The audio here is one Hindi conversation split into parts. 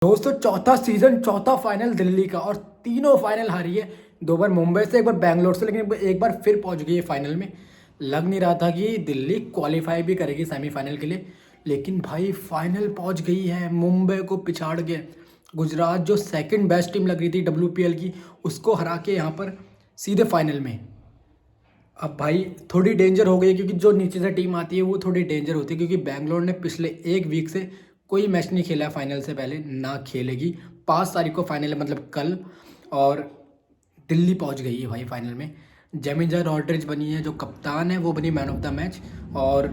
दोस्तों चौथा सीजन चौथा फाइनल दिल्ली का और तीनों फाइनल हारी है। 2 बार मुंबई से, एक बार बैंगलोर से, लेकिन एक बार फिर पहुंच गई है फाइनल में। लग नहीं रहा था कि दिल्ली क्वालिफाई भी करेगी सेमीफाइनल के लिए, लेकिन भाई फाइनल पहुंच गई है मुंबई को पिछाड़ के। गुजरात जो सेकंड बेस्ट टीम लग रही थी WPL की, उसको हरा के यहाँ पर सीधे फाइनल में। अब भाई थोड़ी डेंजर हो गई, क्योंकि जो नीचे से टीम आती है वो थोड़ी डेंजर होती है, क्योंकि बैंगलोर ने पिछले एक वीक से कोई मैच नहीं खेला है फाइनल से पहले, ना खेलेगी। 5 तारीख को फाइनल है, मतलब कल। और दिल्ली पहुंच गई है भाई फाइनल में। जेमिंजा रॉड्रिग्स बनी है, जो कप्तान है, वो बनी मैन ऑफ द मैच। और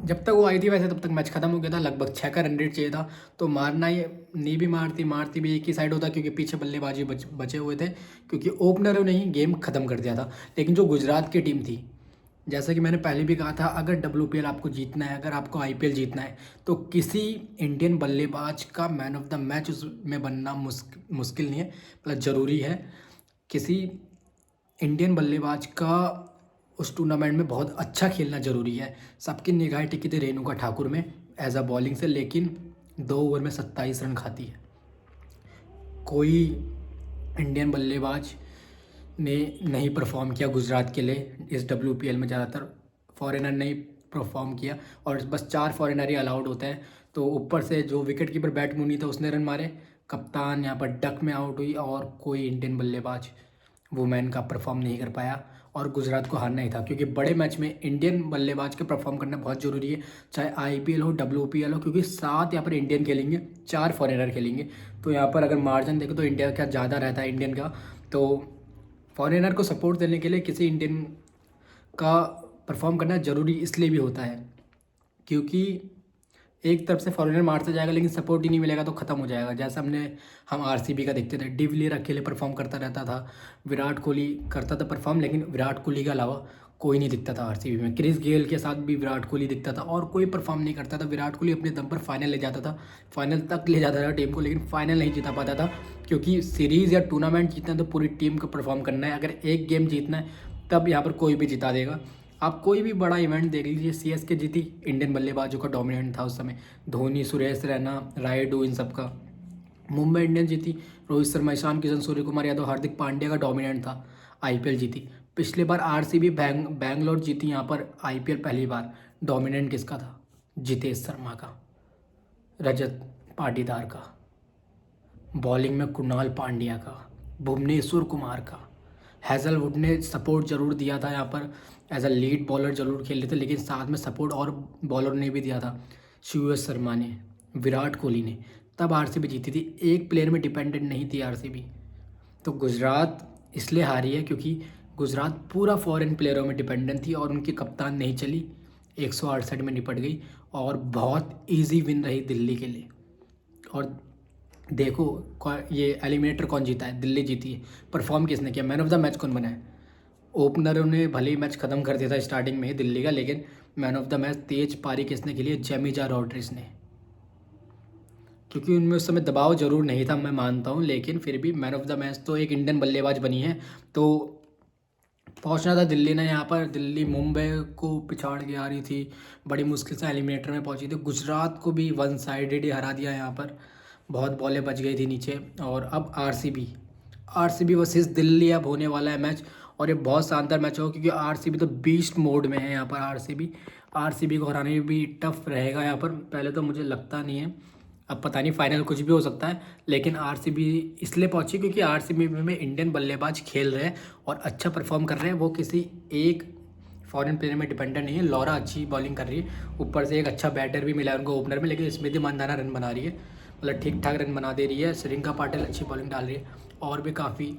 जब तक वो आई थी वैसे तब तक मैच खत्म हो गया था। लगभग 6 का रन रेट चाहिए था, तो मारना ही नहीं भी मारती भी एक ही साइड होता, क्योंकि पीछे बल्लेबाजी बचे हुए थे, क्योंकि ओपनरों ने ही गेम खत्म कर दिया था। लेकिन जो गुजरात की टीम थी, जैसा कि मैंने पहले भी कहा था, अगर WPL आपको जीतना है, अगर आपको IPL जीतना है, तो किसी इंडियन बल्लेबाज का मैन ऑफ द मैच उसमें बनना मुश्किल नहीं है, मतलब ज़रूरी है। किसी इंडियन बल्लेबाज का उस टूर्नामेंट में बहुत अच्छा खेलना ज़रूरी है। सबकी निगाहें टिकी थी रेणुका ठाकुर में एज अ बॉलिंग से, लेकिन 2 ओवर में 27 रन खाती है। कोई इंडियन बल्लेबाज ने नहीं परफॉर्म किया गुजरात के लिए इस WPL में। ज़्यादातर फॉरेनर ने ही परफॉर्म किया, और बस 4 फॉरेनर ही अलाउड होते हैं। तो ऊपर से जो विकेट कीपर बैट मुनी था उसने रन मारे, कप्तान यहाँ पर डक में आउट हुई, और कोई इंडियन बल्लेबाज वुमेन का परफॉर्म नहीं कर पाया। और गुजरात को हारना ही था, क्योंकि बड़े मैच में इंडियन बल्लेबाज के परफॉर्म करना बहुत ज़रूरी है, चाहे IPL हो WPL हो, क्योंकि 7 यहाँ पर इंडियन खेलेंगे, 4 फॉरेनर खेलेंगे। तो यहाँ पर अगर मार्जिन देखें तो इंडिया का ज़्यादा रहता है इंडियन का। तो फॉरेनर को सपोर्ट देने के लिए किसी इंडियन का परफॉर्म करना ज़रूरी इसलिए भी होता है, क्योंकि एक तरफ से फॉरेनर मारता जाएगा लेकिन सपोर्ट ही नहीं मिलेगा तो ख़त्म हो जाएगा। जैसे हम RCB का देखते थे, डिविलियर अकेले परफॉर्म करता रहता था, विराट कोहली करता था परफॉर्म, लेकिन विराट कोहली के अलावा कोई नहीं दिखता था RCB में। क्रिस गेल के साथ भी विराट कोहली दिखता था, और कोई परफॉर्म नहीं करता था। विराट कोहली अपने दम पर फाइनल ले जाता था, फाइनल तक ले जाता था टीम को, लेकिन फाइनल नहीं जीता पाता था, क्योंकि सीरीज़ या टूर्नामेंट जीतना है तो पूरी टीम को परफॉर्म करना है। अगर एक गेम जीतना है तब यहाँ पर कोई भी जिता देगा। आप कोई भी बड़ा इवेंट देख लीजिए, CSK जीती, इंडियन बल्लेबाजों का डोमिनेंट था उस समय, धोनी, सुरेश रैना, रायडू, इन सब का। मुंबई इंडियंस जीती, रोहित शर्मा, ईशान किशन, सूर्य कुमार यादव, हार्दिक पांड्या का डोमिनेंट था। IPL जीती। पिछली बार RCB बैंगलोर जीती, यहाँ पर IPL पहली बार। डोमिनेंट किसका था? जितेश शर्मा का, रजत पाटीदार का, बॉलिंग में कुणाल पांड्या का, भुवनेश्वर कुमार का। हैज़लवुड ने सपोर्ट जरूर दिया था यहाँ पर, एज अ लीड बॉलर जरूर खेल रहे थे, लेकिन साथ में सपोर्ट और बॉलर ने भी दिया था, श्रेयस शर्मा ने, विराट कोहली ने। तब RCB जीती थी, एक प्लेयर में डिपेंडेंट नहीं थी RCB। तो गुजरात इसलिए हारी है क्योंकि गुजरात पूरा फॉरेन प्लेयरों में डिपेंडेंट थी, और उनकी कप्तान नहीं चली, 168 में निपट गई, और बहुत ईजी विन रही दिल्ली के लिए। और देखो ये एलिमिनेटर कौन जीता है? दिल्ली जीती है। परफॉर्म किसने किया? मैन ऑफ द मैच कौन बना है? ओपनरों ने भले ही मैच खत्म कर दिया था स्टार्टिंग में ही दिल्ली का, लेकिन मैन ऑफ द मैच तेज पारी किसने खेली है? जेमिजा रॉड्रिग्स ने। क्योंकि उनमें उस समय दबाव जरूर नहीं था, मैं मानता हूँ, लेकिन फिर भी मैन ऑफ द मैच तो एक इंडियन बल्लेबाज बनी है। तो पहुंचना था दिल्ली ने यहाँ पर। दिल्ली मुंबई को पिछाड़ के आ रही थी, बड़ी मुश्किल से एलिमिनेटर में पहुंची थी। गुजरात को भी वन साइडेड ही हरा दिया यहाँ पर, बहुत बॉलें बच गई थी नीचे। और अब RCB वर्सेस दिल्ली अब होने वाला है मैच, और ये बहुत शानदार मैच होगा, क्योंकि RCB तो बीस्ट मोड में है यहाँ पर। RCB को हराने में भी टफ रहेगा यहाँ पर, पहले तो मुझे लगता नहीं है, अब पता नहीं, फाइनल कुछ भी हो सकता है। लेकिन RCB इसलिए पहुंची क्योंकि RCB में इंडियन बल्लेबाज खेल रहे हैं और अच्छा परफॉर्म कर रहे हैं। वो किसी एक फॉरेन प्लेयर में डिपेंडेंट नहीं है। लॉरा अच्छी बॉलिंग कर रही है, ऊपर से एक अच्छा बैटर भी मिला है उनको ओपनर में, लेकिन स्मृति मंदाना रन बना रही है, मतलब ठीक ठाक रन बना दे रही है। श्रियंका पाटिल अच्छी बॉलिंग डाल रही है, और भी काफ़ी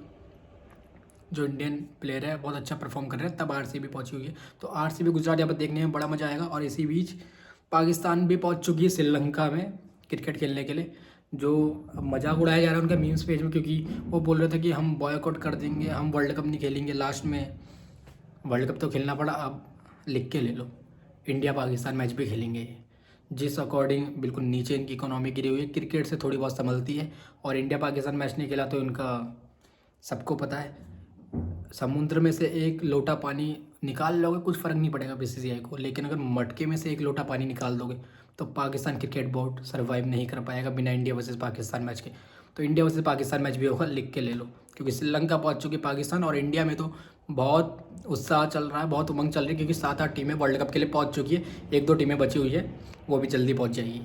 जो इंडियन प्लेयर है बहुत अच्छा परफॉर्म कर रहे हैं, तब RCB पहुंची हुई है। तो RCB गुजरात यहाँ पर देखने में बड़ा मजा आएगा। और इसी बीच पाकिस्तान भी पहुंच चुकी है श्रीलंका में क्रिकेट खेलने के लिए, जो मजाक उड़ाया जा रहा है उनका मीम्स पेज में, क्योंकि वो बोल रहे थे कि हम बॉयकॉट कर देंगे, हम वर्ल्ड कप नहीं खेलेंगे। लास्ट में वर्ल्ड कप तो खेलना पड़ा, अब लिख के ले लो, इंडिया पाकिस्तान मैच भी खेलेंगे। जिस अकॉर्डिंग बिल्कुल नीचे इनकी इकोनॉमी गिरी हुई है, क्रिकेट से थोड़ी बहुत संभलती है, और इंडिया पाकिस्तान मैच नहीं खेला तो इनका सबको पता है, समुद्र में से एक लोटा पानी निकाल लोगे कुछ फ़र्क नहीं पड़ेगा BCCI को, लेकिन अगर मटके में से एक लोटा पानी निकाल दोगे तो पाकिस्तान क्रिकेट बोर्ड सर्वाइव नहीं कर पाएगा बिना इंडिया वर्सेस पाकिस्तान मैच के। तो इंडिया वर्सेस पाकिस्तान मैच भी होगा, लिख के ले लो, क्योंकि श्रीलंका पहुंच चुकी है पाकिस्तान, और इंडिया में तो बहुत उत्साह चल रहा है, बहुत उमंग चल रही है, क्योंकि 7-8 टीमें वर्ल्ड कप के लिए पहुंच चुकी है, 1-2 टीमें बची हुई है, वो भी जल्दी पहुंच जाएगी।